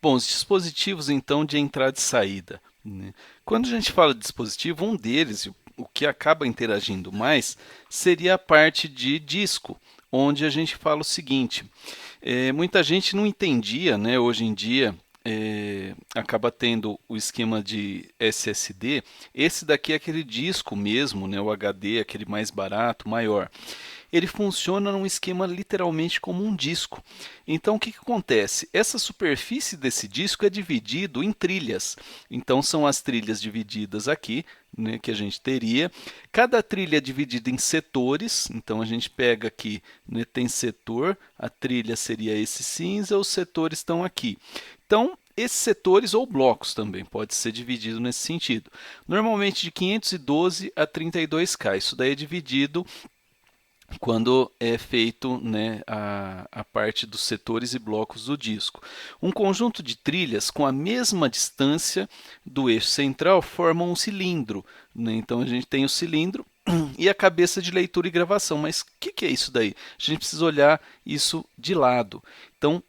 Bom, os dispositivos então de entrada e saída, né? Quando a gente fala de dispositivo, um deles, o que acaba interagindo mais, seria a parte de disco, onde a gente fala o seguinte: muita gente não entendia, né? Hoje em dia acaba tendo o esquema de SSD. Esse daqui é aquele disco mesmo, né? O HD, aquele mais barato, maior. Ele funciona num esquema literalmente como um disco. Então, o que acontece? Essa superfície desse disco é dividido em trilhas. Então, são as trilhas divididas aqui, né, que a gente teria. Cada trilha é dividida em setores. Então, a gente pega aqui, né, tem setor, a trilha seria esse cinza, os setores estão aqui. Então, esses setores ou blocos também pode ser dividido nesse sentido. Normalmente de 512 a 32K. Isso daí é dividido quando é feito, né, a parte dos setores e blocos do disco. Um conjunto de trilhas com a mesma distância do eixo central formam um cilindro, né? Então a gente tem o cilindro e a cabeça de leitura e gravação. Mas o que é isso daí? A gente precisa olhar isso de lado. Então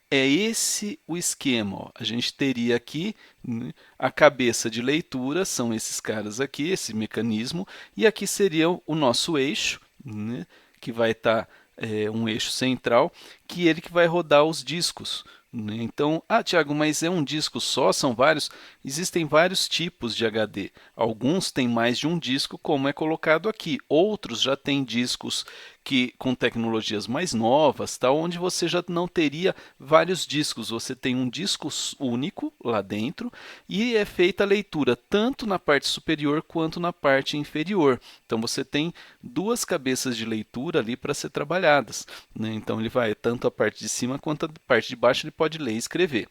é esse o esquema. Ó. A gente teria aqui, né, a cabeça de leitura, são esses caras aqui, esse mecanismo, e aqui seria o nosso eixo, né, que vai estar um eixo central, que ele que vai rodar os discos. Né? Então, Tiago, mas é um disco só? São vários? Existem vários tipos de HD. Alguns têm mais de um disco, como é colocado aqui. Outros já têm discos que com tecnologias mais novas, tá, onde você já não teria vários discos, você tem um disco único lá dentro e é feita a leitura tanto na parte superior quanto na parte inferior. Então você tem duas cabeças de leitura ali para ser trabalhadas, né? Então ele vai tanto a parte de cima quanto a parte de baixo, ele pode ler e escrever.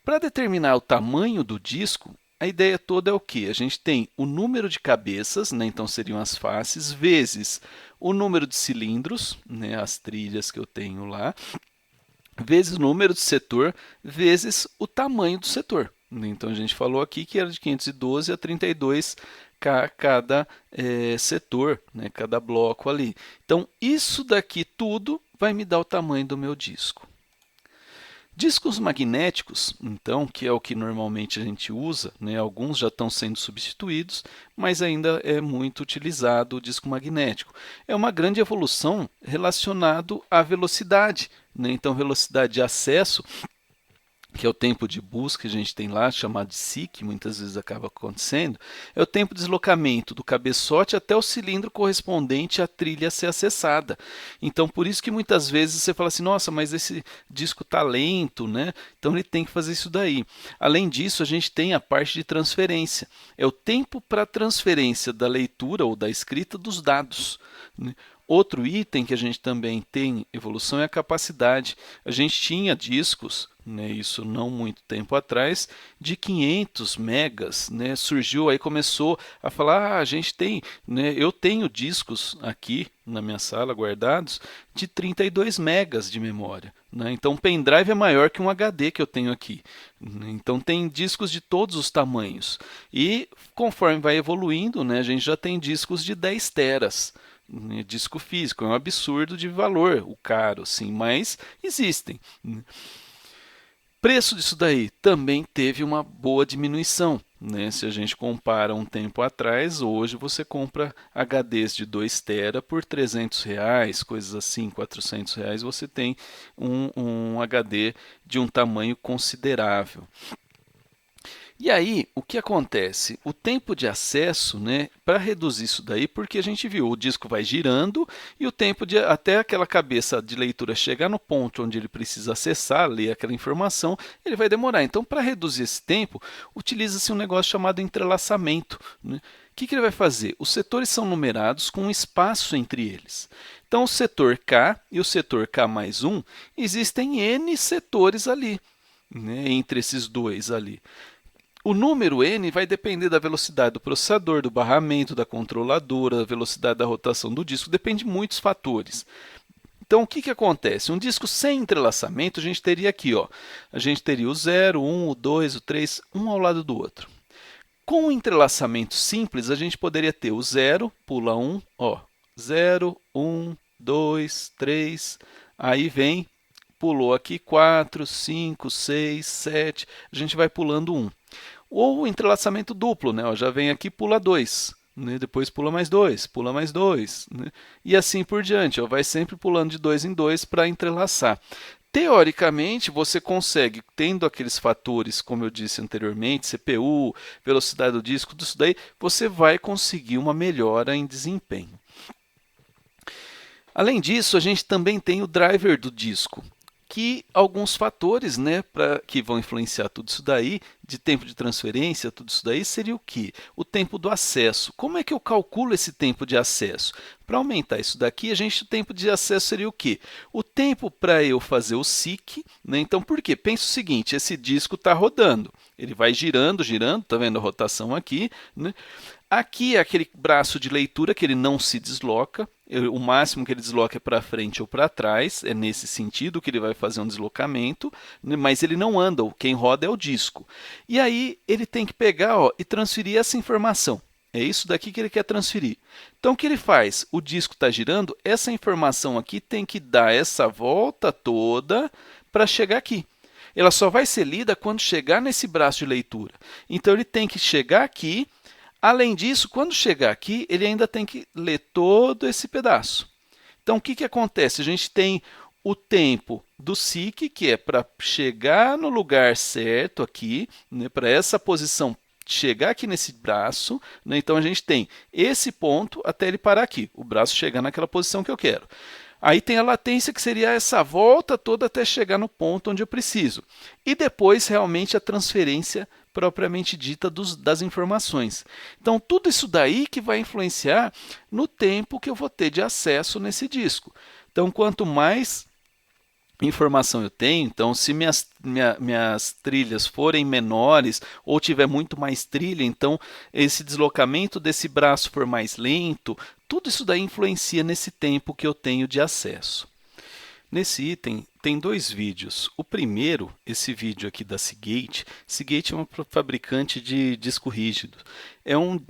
Para determinar o tamanho do disco, a ideia toda é o que? A gente tem o número de cabeças, né? Então seriam as faces, vezes o número de cilindros, né? As trilhas que eu tenho lá, vezes o número de setor, vezes o tamanho do setor. Então a gente falou aqui que era de 512 a 32 cada setor, né? Cada bloco ali. Então isso daqui tudo vai me dar o tamanho do meu disco. Discos magnéticos, então, que é o que normalmente a gente usa, né? Alguns já estão sendo substituídos, mas ainda é muito utilizado o disco magnético. É uma grande evolução relacionado à velocidade, né? Então, velocidade de acesso, que é o tempo de busca que a gente tem lá, chamado de SIC, muitas vezes acaba acontecendo, é o tempo de deslocamento do cabeçote até o cilindro correspondente à trilha a ser acessada. Então, por isso que muitas vezes você fala assim, nossa, mas esse disco está lento, né? Então ele tem que fazer isso daí. Além disso, a gente tem a parte de transferência. É o tempo para transferência da leitura ou da escrita dos dados, né? Outro item que a gente também tem evolução é a capacidade. A gente tinha discos, né, isso não muito tempo atrás, de 500 megas, né, surgiu aí, começou a falar, a gente tem, né, eu tenho discos aqui na minha sala guardados de 32 megas de memória. Né, então, o pendrive é maior que um HD que eu tenho aqui. Então, tem discos de todos os tamanhos. E conforme vai evoluindo, né, a gente já tem discos de 10 teras. Disco físico, é um absurdo de valor, o caro, sim, mas existem. Preço disso daí também teve uma boa diminuição, né? Se a gente compara um tempo atrás, hoje você compra HDs de 2 TB por R$ 300, coisas assim, R$ 400, você tem um HD de um tamanho considerável. E aí, o que acontece? O tempo de acesso, né, para reduzir isso daí, porque a gente viu, o disco vai girando e o tempo de até aquela cabeça de leitura chegar no ponto onde ele precisa acessar, ler aquela informação, ele vai demorar. Então, para reduzir esse tempo, utiliza-se um negócio chamado entrelaçamento, né? O que ele vai fazer? Os setores são numerados com um espaço entre eles. Então, o setor K e o setor K mais 1, existem N setores ali, né, entre esses dois ali. O número n vai depender da velocidade do processador, do barramento, da controladora, da velocidade da rotação do disco, depende de muitos fatores. Então, o que acontece? Um disco sem entrelaçamento, a gente teria aqui, ó, a gente teria o 0, 1, o 2, o 3, um ao lado do outro. Com o entrelaçamento simples, a gente poderia ter o 0, pula 1, ó, 0, 1, 2, 3, aí vem pulou aqui 4, 5, 6, 7, a gente vai pulando 1. Ou o entrelaçamento duplo, né? Ó, já vem aqui, pula 2. Né? Depois pula mais 2, pula mais 2. Né? E assim por diante. Ó, vai sempre pulando de 2 em 2 para entrelaçar. Teoricamente, você consegue, tendo aqueles fatores, como eu disse anteriormente, CPU, velocidade do disco, tudo isso daí, você vai conseguir uma melhora em desempenho. Além disso, a gente também tem o driver do disco, que alguns fatores, né, que vão influenciar tudo isso daí, de tempo de transferência, tudo isso daí, seria o quê? O tempo do acesso. Como é que eu calculo esse tempo de acesso? Para aumentar isso daqui, o tempo de acesso seria o quê? O tempo para eu fazer o SIC, né? Então, por quê? Pensa o seguinte, esse disco está rodando, ele vai girando, girando, tá vendo a rotação aqui, né? Aqui é aquele braço de leitura que ele não se desloca, o máximo que ele desloca é para frente ou para trás, é nesse sentido que ele vai fazer um deslocamento, né? Mas ele não anda, quem roda é o disco. E aí ele tem que pegar, ó, e transferir essa informação. É isso daqui que ele quer transferir. Então o que ele faz? O disco está girando, essa informação aqui tem que dar essa volta toda para chegar aqui. Ela só vai ser lida quando chegar nesse braço de leitura. Então ele tem que chegar aqui. Além disso, quando chegar aqui, ele ainda tem que ler todo esse pedaço. Então, o que acontece? A gente tem o tempo do SIC, que é para chegar no lugar certo aqui, né, para essa posição chegar aqui nesse braço. Né, então, a gente tem esse ponto até ele parar aqui, o braço chegar naquela posição que eu quero. Aí tem a latência, que seria essa volta toda até chegar no ponto onde eu preciso. E depois, realmente, a transferência propriamente dita das informações. Então, tudo isso daí que vai influenciar no tempo que eu vou ter de acesso nesse disco. Então, quanto mais informação eu tenho, então se minhas trilhas forem menores ou tiver muito mais trilha, então esse deslocamento desse braço for mais lento, tudo isso daí influencia nesse tempo que eu tenho de acesso. Nesse item tem dois vídeos. O primeiro, esse vídeo aqui da Seagate. Seagate é uma fabricante de disco rígido. É um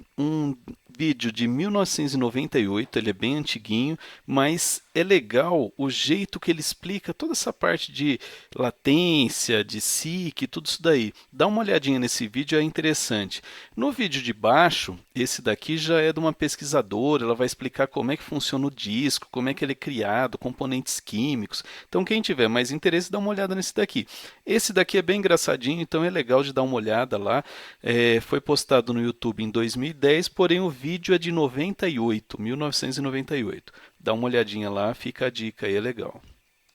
vídeo de 1998, ele é bem antiguinho, mas é legal o jeito que ele explica toda essa parte de latência, de SIC, tudo isso daí. Dá uma olhadinha nesse vídeo, é interessante. No vídeo de baixo, esse daqui já é de uma pesquisadora, ela vai explicar como é que funciona o disco, como é que ele é criado, componentes químicos. Então, quem tiver mais interesse, dá uma olhada nesse daqui. Esse daqui é bem engraçadinho, então é legal de dar uma olhada lá. Foi postado no YouTube em 2010, porém o vídeo é de 1998. Dá uma olhadinha lá, fica a dica aí, é legal.